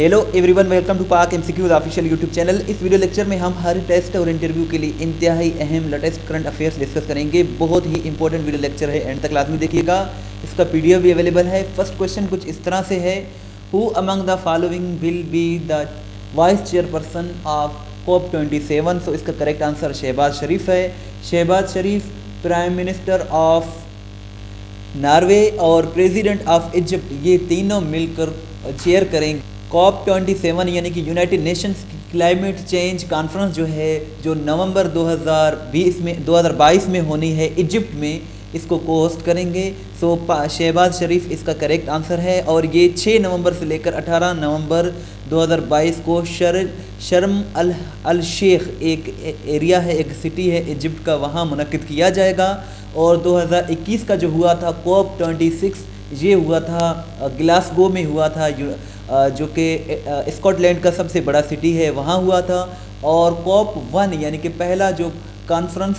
Hello everyone, welcome to पाक MCQs official YouTube channel. इस video lecture में हम हर टेस्ट और इंटरव्यू के लिए इंतहाई अहम लेटेस्ट करंट अफेयर्स डिस्कस करेंगे। बहुत ही इंपॉर्टेंट वीडियो लेक्चर है, एंड तक लाजमी देखिएगा। इसका पीडीएफ भी अवेलेबल है। फर्स्ट क्वेश्चन कुछ इस तरह से है, who among the following will be the vice chairperson of COP27। सो इसका करेक्ट आंसर शहबाज शरीफ है। शहबाज शरीफ प्राइम मिनिस्टर ऑफ नॉर्वे और प्रेसिडेंट ऑफ इजिप्ट, ये तीनों मिलकर चेयर करेंगे COP27 यानी कि United Nations climate change conference जो नवंबर 2022 में होनी है इजिप्ट में, इसको को होस्ट करेंगे। सो शहबाज शरीफ इसका करेक्ट आंसर है। और ये 6 नवंबर से लेकर 18 नवंबर 2022 को शर्म अल शेख एक एरिया है, एक सिटी है इजिप्ट का, वहाँ मुनक्किद किया जाएगा। और 2021 का जो हुआ था COP26, ये हुआ था ग्लासगो में हुआ था, जो कि स्कॉटलैंड का सबसे बड़ा सिटी है, वहाँ हुआ था। और COP1 यानी कि पहला जो कॉन्फ्रेंस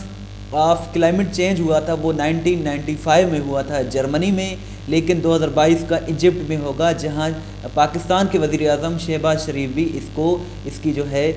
ऑफ क्लाइमेट चेंज हुआ था वो 1995 में हुआ था जर्मनी में, लेकिन 2022 का इजिप्ट में होगा, जहाँ पाकिस्तान के वज़ीर आज़म शहबाज शरीफ भी इसकी जो है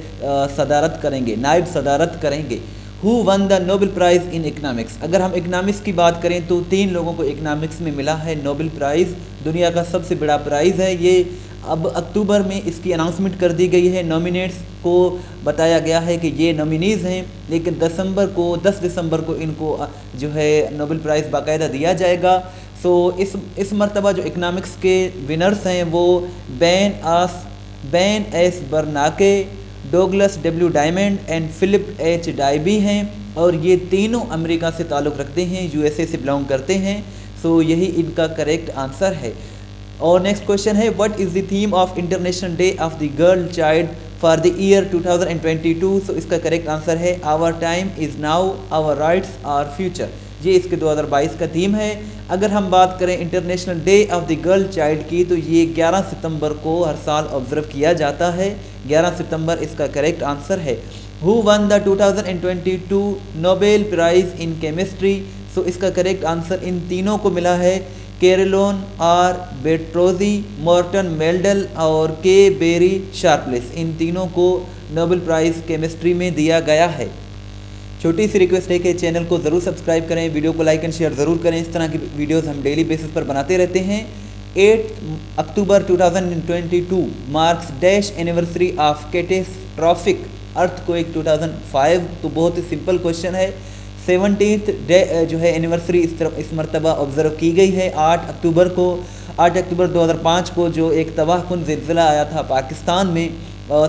सदारत करेंगे, नायब सदारत करेंगे। Who won the Nobel prize in economics. अगर हम इकनॉमिक्स की बात करें तो 3 लोगों को इकनॉमिक्स में मिला है नोबेल प्राइज़। दुनिया का सबसे बड़ा प्राइज़ है ये। अब अक्टूबर में इसकी अनाउंसमेंट कर दी गई है। नॉमिनेट्स को बताया गया है कि ये नॉमिनीज़ हैं, लेकिन 10 दिसंबर को इनको जो है नोबेल प्राइज़ बाकायदा दिया जाएगा। सो इस मरतबा जो इकनॉमिक्स के विनर्स हैं वो Ben S Bernanke, Douglas W Diamond and Philip H Dybvig हैं। और ये तीनों अमेरिका से ताल्लुक़ रखते हैं, यूएसए से बिलोंग करते हैं। सो यही इनका करेक्ट आंसर है। और नेक्स्ट क्वेश्चन है, what is the theme of international day of the girl child for the year 2022। So इसका करेक्ट आंसर है our time is now, our rights are future. ये इसके 2022 का थीम है। अगर हम बात करें international day of the girl child की, तो ये 11 सितंबर को हर साल ऑब्ज़र्व किया जाता है। 11 सितंबर इसका करेक्ट आंसर है। Who won the 2022 Nobel prize in chemistry. So इसका करेक्ट आंसर इन तीनों को मिला है, Carolyn R Bertozzi, Morten Meldal और के बेरी शार्पलेस। इन तीनों को नोबेल प्राइज़ केमिस्ट्री में दिया गया है। छोटी सी रिक्वेस्ट है कि चैनल को ज़रूर सब्सक्राइब करें, वीडियो को लाइक एंड शेयर ज़रूर करें। इस तरह की वीडियोस हम डेली बेसिस पर बनाते रहते हैं। 8 अक्टूबर 2022 marks dash anniversary of catastrophic earthquake 2005। तो बहुत ही सिंपल क्वेश्चन है। 17th डे जो है एनिवर्सरी इस मरतबा ऑब्ज़र्व की गई है 8 अक्टूबर को। 8 अक्टूबर 2005 को जो एक तबाहकुन ज़िलज़िला आया था पाकिस्तान में,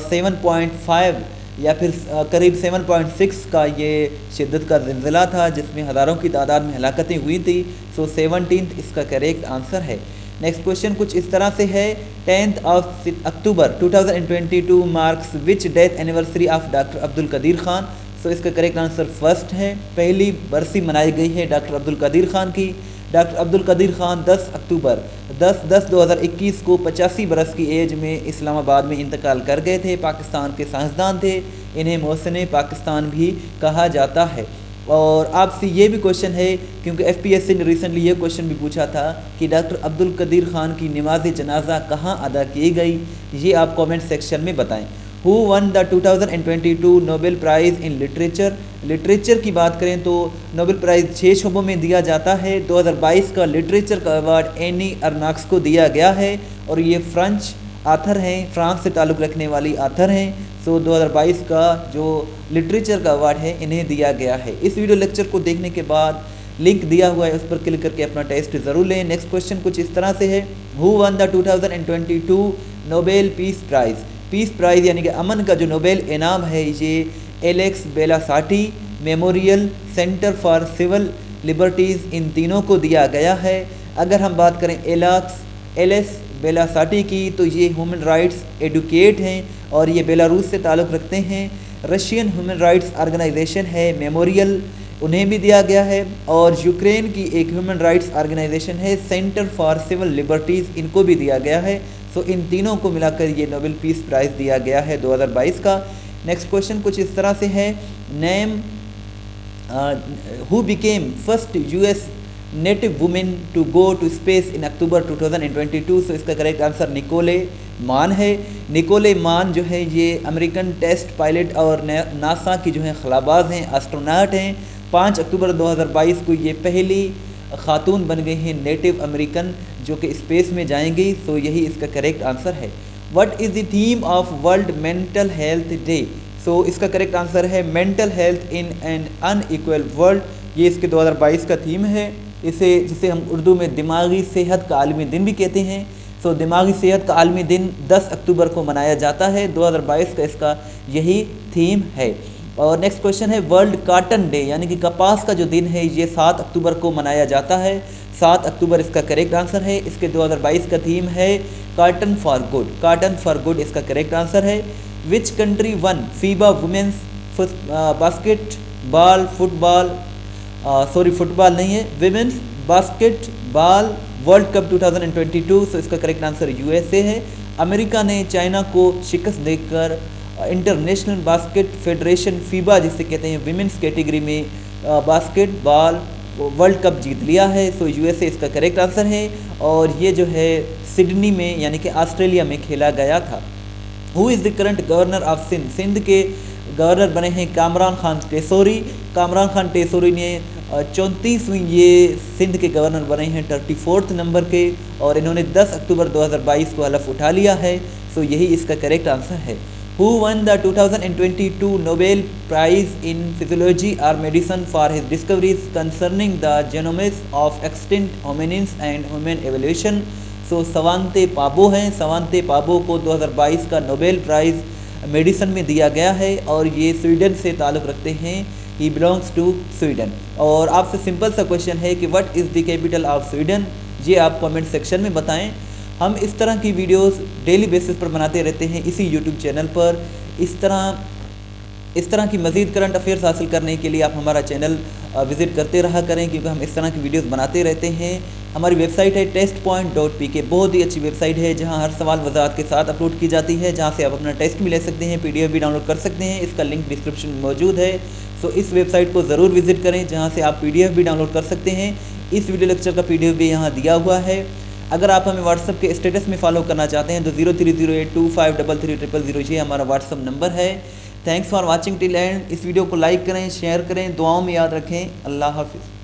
7.5 या फिर करीब 7.6 का ये शिद्दत का ज़िलज़िला था, जिसमें हज़ारों की तादाद में हलाकतें हुई थी। सो 17th इसका करेक्ट आंसर है। नेक्स्ट क्वेश्चन कुछ इस तरह से है, 10th October 2022 marks which death anniversary of doctor Abdul Qadeer Khan. So इसका करेक्ट आंसर फर्स्ट है। पहली बरसी मनाई गई है डॉक्टर अब्दुल कदीर ख़ान की। डॉक्टर अब्दुल कदीर ख़ान 10 अक्टूबर 10/10/2021 को 85 बरस की एज में इस्लामाबाद में इंतकाल कर गए थे। पाकिस्तान के साइंसदान थे। इन्हें मोहसिन पाकिस्तान भी कहा जाता है। और आपसे ये भी क्वेश्चन है, क्योंकि FPSC ने रिसेंटली ये क्वेश्चन भी पूछा था कि डॉक्टर अब्दुल कदीर ख़ान की नमाज जनाजा कहाँ अदा की गई, ये आप कमेंट सेक्शन में बताएं। Who won the 2022 Nobel prize in literature. Literature की बात करें तो नोबेल प्राइज़ 6 शोबों में दिया जाता है। 2022 का लिटरेचर का अवार्ड एनी अर्नाक्स को दिया गया है, और ये फ्रेंच आथर हैं, फ्रांस से ताल्लुक़ रखने वाली आथर हैं। सो 2022 का जो लिटरेचर का अवार्ड है इन्हें दिया गया है। इस वीडियो लेक्चर को देखने के बाद लिंक दिया हुआ है, उस पर क्लिक करके अपना टेस्ट ज़रूर लें। नेक्स्ट क्वेश्चन कुछ इस तरह से है, who won the 2022 Nobel peace prize. Peace prize यानी कि अमन का जो नोबेल इनाम है, ये Ales Bialiatski Memorial Centre for Civil Liberties, इन तीनों को दिया गया है। अगर हम बात करें एलेक्स बेलासाटी की, तो ये ह्यूमन राइट्स एडवोकेट हैं और ये बेलारूस से ताल्लुक़ रखते हैं। रशियन ह्यूमन राइट्स ऑर्गेनाइजेशन है मेमोरियल, उन्हें भी दिया गया है। और यूक्रेन की एक ह्यूमन राइट्स ऑर्गेनाइजेशन है सेंटर फॉर सिविल लिबर्टीज़, इनको भी दिया गया है। सो इन तीनों को मिलाकर ये नोबेल पीस प्राइज़ दिया गया है 2022 का। नेक्स्ट क्वेश्चन कुछ इस तरह से है, name who became first US native women to go to space in October 2022। So इसका करेक्ट आंसर निकोले मान है। निकोले मान जो है ये अमेरिकन टेस्ट पायलट और नासा की जो है खलाबाज हैं, एस्ट्रोनॉट हैं। 5 अक्टूबर 2022 को ये पहली खातून बन गई हैं नेटिव अमेरिकन जो कि स्पेस में जाएंगी। सो यही इसका करेक्ट आंसर है। What is the theme of World Mental Health Day. So इसका करेक्ट आंसर है mental health in an unequal world. ये इसके 2022 का थीम है। जिसे हम उर्दू में दिमागी सेहत का आलमी दिन भी कहते हैं। सो दिमागी सेहत का आलमी दिन 10 अक्टूबर को मनाया जाता है। 2022 का इसका यही थीम है। और नेक्स्ट क्वेश्चन है वर्ल्ड कॉटन डे यानी कि कपास का जो दिन है ये 7 अक्टूबर को मनाया जाता है। 7 अक्टूबर इसका करेक्ट आंसर है। इसके 2022 का थीम है cotton for good. Cotton for good इसका करेक्ट आंसर है। Which country won FIBA women's basketball football नहीं है, women's basketball world cup 2022। So इसका करेक्ट आंसर यूएसए है। अमेरिका ने चाइना को शिकस्त देकर इंटरनेशनल बास्केट फेडरेशन फीबा जिसे कहते हैं विमेंस कैटेगरी में बास्केटबॉल वर्ल्ड कप जीत लिया है। सो यूएसए इसका करेक्ट आंसर है। और ये जो है सिडनी में यानी कि ऑस्ट्रेलिया में खेला गया था। Who is the current governor of Sindh. Sindh के गवर्नर बने हैं कामरान खान टेसोरी। कामरान खान टेसोरी ने 34वीं ये सिंध के गवर्नर बने हैं 34th नंबर के। और इन्होंने 10 अक्टूबर 2022 को हलफ उठा लिया है। सो यही इसका करेक्ट आंसर है। Who won the 2022 Nobel Prize in Physiology or Medicine for his discoveries concerning the genomes of extinct hominins and human evolution। सो सवांते पाबो हैं। सवांते पाबो को 2022 का नोबेल प्राइज़ मेडिसन में दिया गया है और ये स्वीडन से ताल्लुक़ रखते हैं। He belongs to Sweden. और आपसे सिंपल सा क्वेश्चन है कि what is the capital of Sweden. ये आप कमेंट सेक्शन में बताएं। हम इस तरह की वीडियोस डेली बेसिस पर बनाते रहते हैं इसी यूट्यूब चैनल पर। इस तरह की मज़ीद करंट अफेयर्स हासिल करने के लिए आप हमारा चैनल विज़िट करते रहा करें क्योंकि हम इस तरह की वीडियोस बनाते रहते हैं। हमारी वेबसाइट है testpoint.pk। बहुत ही अच्छी वेबसाइट है जहां हर सवाल वजाहत के साथ अपलोड की जाती है, जहां से आप अपना टेस्ट भी ले सकते हैं, PDF भी डाउनलोड कर सकते हैं। इसका लिंक डिस्क्रिप्शन में मौजूद है। सो इस वेबसाइट को ज़रूर विज़िट करें जहाँ से आप PDF भी डाउनलोड कर सकते हैं। इस वीडियो लेक्चर का PDF भी यहाँ दिया हुआ है। अगर आप हमें व्हाट्सअप के स्टेटस में फॉलो करना चाहते हैं तो 0308253300 ये हमारा व्हाट्सअप नंबर है। Thanks for watching till and. इस वीडियो को लाइक करें, शेयर करें, दुआओं में याद रखें। अल्लाह हाफिज़।